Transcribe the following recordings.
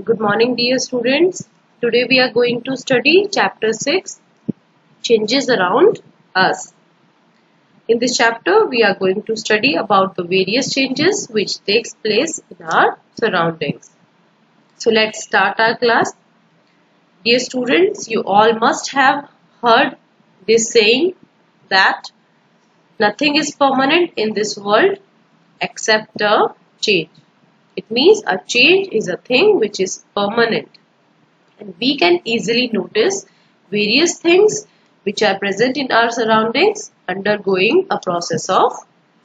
Good morning, dear students. Today we are going to study chapter 6, Changes Around Us. In this chapter, we are going to study about the various changes which takes place in our surroundings. So let's start our class. Dear students, you all must have heard this saying that nothing is permanent in this world except a change. It means a change is a thing which is permanent. And we can easily notice various things which are present in our surroundings undergoing a process of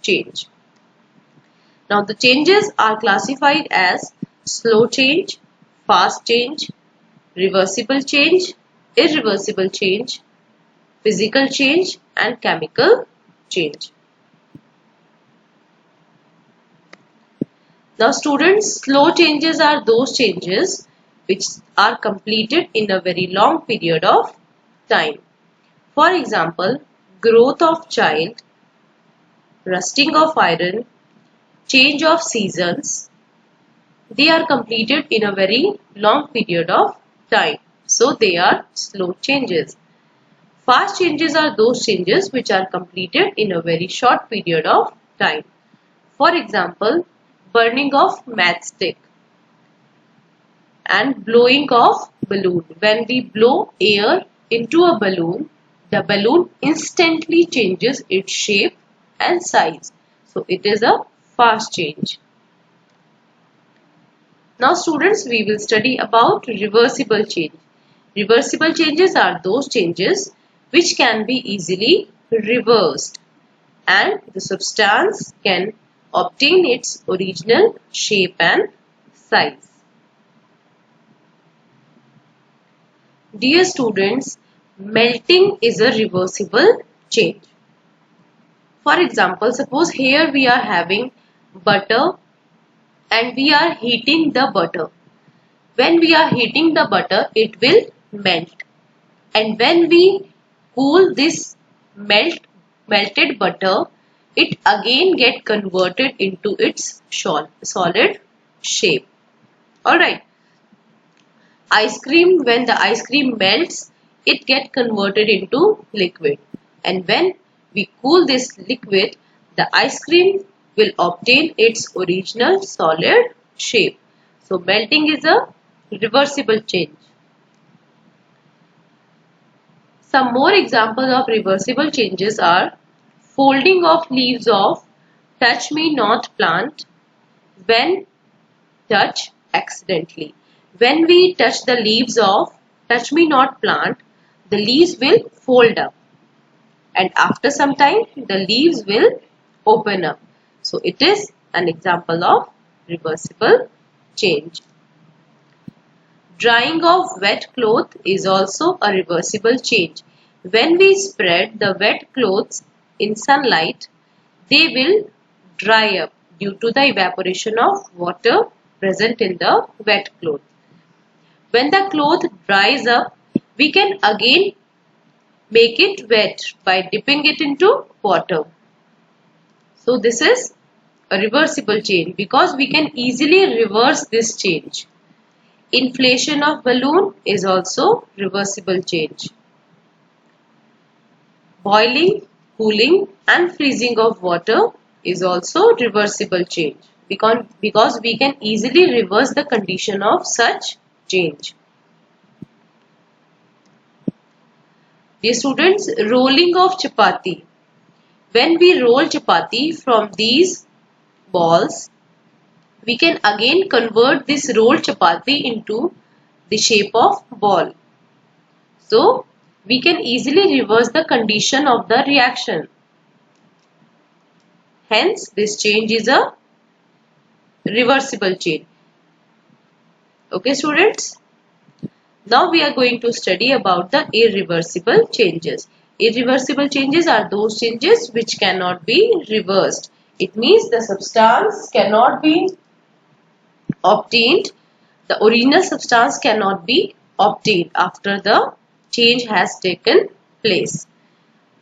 change. Now the changes are classified as slow change, fast change, reversible change, irreversible change, physical change and chemical change. Now students, slow changes are those changes which are completed in a very long period of time. For example, growth of child, rusting of iron, change of seasons, they are completed in a very long period of time. So they are slow changes. Fast changes are those changes which are completed in a very short period of time. For example, burning of matchstick and blowing of balloon. When we blow air into a balloon, the balloon instantly changes its shape and size. So it is a fast change. Now students, we will study about reversible change. Reversible changes are those changes which can be easily reversed and the substance can obtain its original shape and size. Dear students, melting is a reversible change. For example, suppose here we are having butter and we are heating the butter. When we are heating the butter, it will melt. And when we cool this melted butter, it again get converted into its solid shape. Alright. Ice cream, when the ice cream melts, it gets converted into liquid. And when we cool this liquid, the ice cream will obtain its original solid shape. So melting is a reversible change. Some more examples of reversible changes are folding of leaves of touch me not plant when touch accidentally. When we touch the leaves of touch me not plant, the leaves will fold up and after some time the leaves will open up. So it is an example of reversible change. Drying of wet cloth is also a reversible change. When we spread the wet clothes in sunlight, they will dry up due to the evaporation of water present in the wet cloth. When the cloth dries up, we can again make it wet by dipping it into water. So this is a reversible change because we can easily reverse this change. Inflation of balloon is also reversible change. Boiling, cooling and freezing of water is also reversible change because we can easily reverse the condition of such change. Dear students, rolling of chapati. When we roll chapati from these balls, we can again convert this rolled chapati into the shape of ball. So, we can easily reverse the condition of the reaction. Hence, this change is a reversible change. Okay, students? Now we are going to study about the irreversible changes. Irreversible changes are those changes which cannot be reversed. It means the substance cannot be obtained. The original substance cannot be obtained after the change has taken place.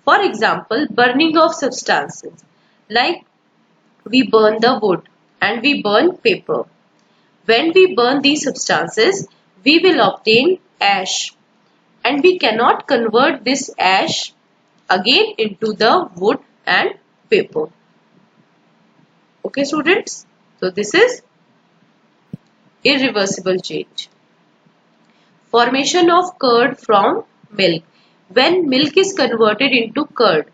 For example, burning of substances. Like we burn the wood and we burn paper. When we burn these substances, we will obtain ash, and we cannot convert this ash again into the wood and paper. Okay, students? So this is irreversible change. Formation of curd from milk. When milk is converted into curd,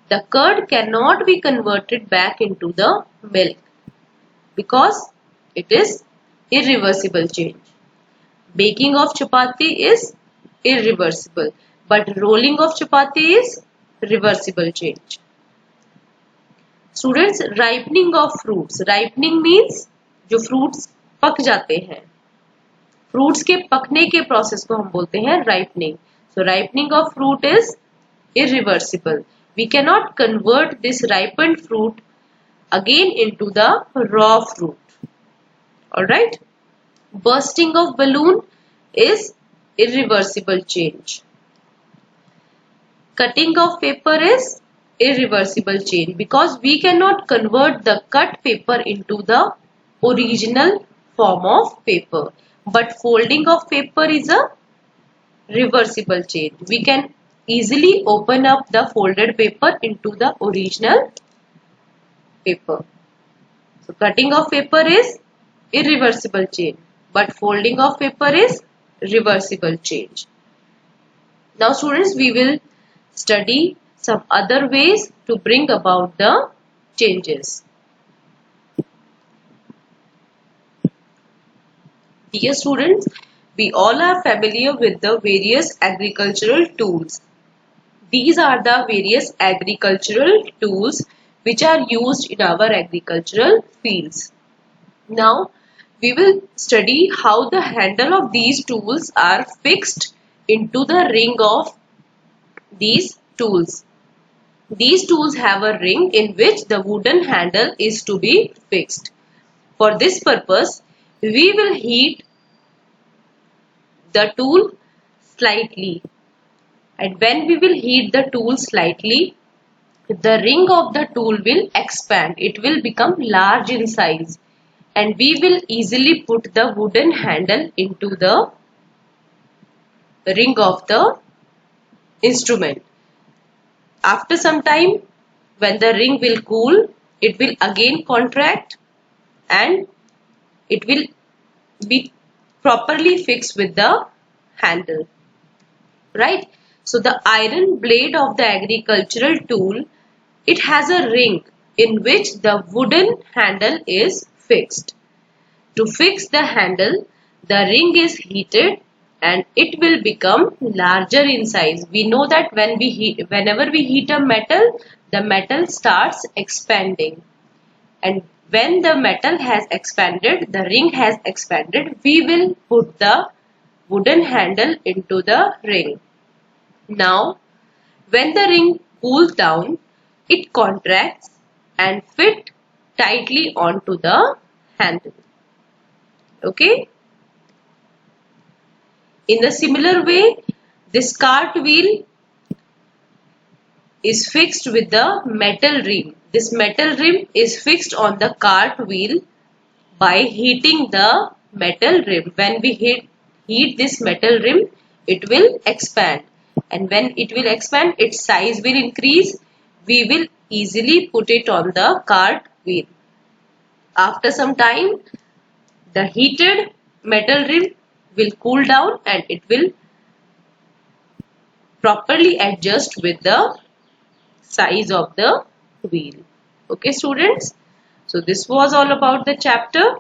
the curd cannot be converted back into the milk because it is irreversible change. Baking of chapati is irreversible, but rolling of chapati is reversible change. Students, ripening of fruits. Ripening means जो fruits पक जाते हैं, fruits के पकने के process को हम बोलते हैं ripening. So ripening of fruit is irreversible. We cannot convert this ripened fruit again into the raw fruit. Alright? Bursting of balloon is irreversible change. Cutting of paper is irreversible change because we cannot convert the cut paper into the original form of paper. But folding of paper is a reversible change. We can easily open up the folded paper into the original paper. So cutting of paper is irreversible change, but folding of paper is reversible change. Now students, we will study some other ways to bring about the changes. Dear students, we all are familiar with the various agricultural tools. These are the various agricultural tools which are used in our agricultural fields. Now, we will study how the handle of these tools are fixed into the ring of these tools. These tools have a ring in which the wooden handle is to be fixed. For this purpose, we will heat the tool slightly, and when we will heat the tool slightly, the ring of the tool will expand. It will become large in size, and we will easily put the wooden handle into the ring of the instrument. After some time, when the ring will cool, it will again contract and it will be properly fixed with the handle. Right? So the iron blade of the agricultural tool, it has a ring in which the wooden handle is fixed. To fix the handle, the ring is heated and it will become larger in size. We know that whenever we heat a metal, the metal starts expanding. And when the metal has expanded, the ring has expanded, we will put the wooden handle into the ring. Now, when the ring cools down, it contracts and fit tightly onto the handle. Okay? In a similar way, this cart wheel is fixed with the metal rim. This metal rim is fixed on the cart wheel by heating the metal rim. When we heat this metal rim, it will expand. And when it will expand, its size will increase. We will easily put it on the cart wheel. After some time, the heated metal rim will cool down and it will properly adjust with the size of the wheel. Okay, students? So this was all about the chapter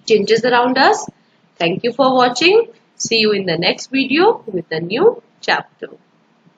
Changes Around Us. Thank you for watching. See you in the next video with a new chapter.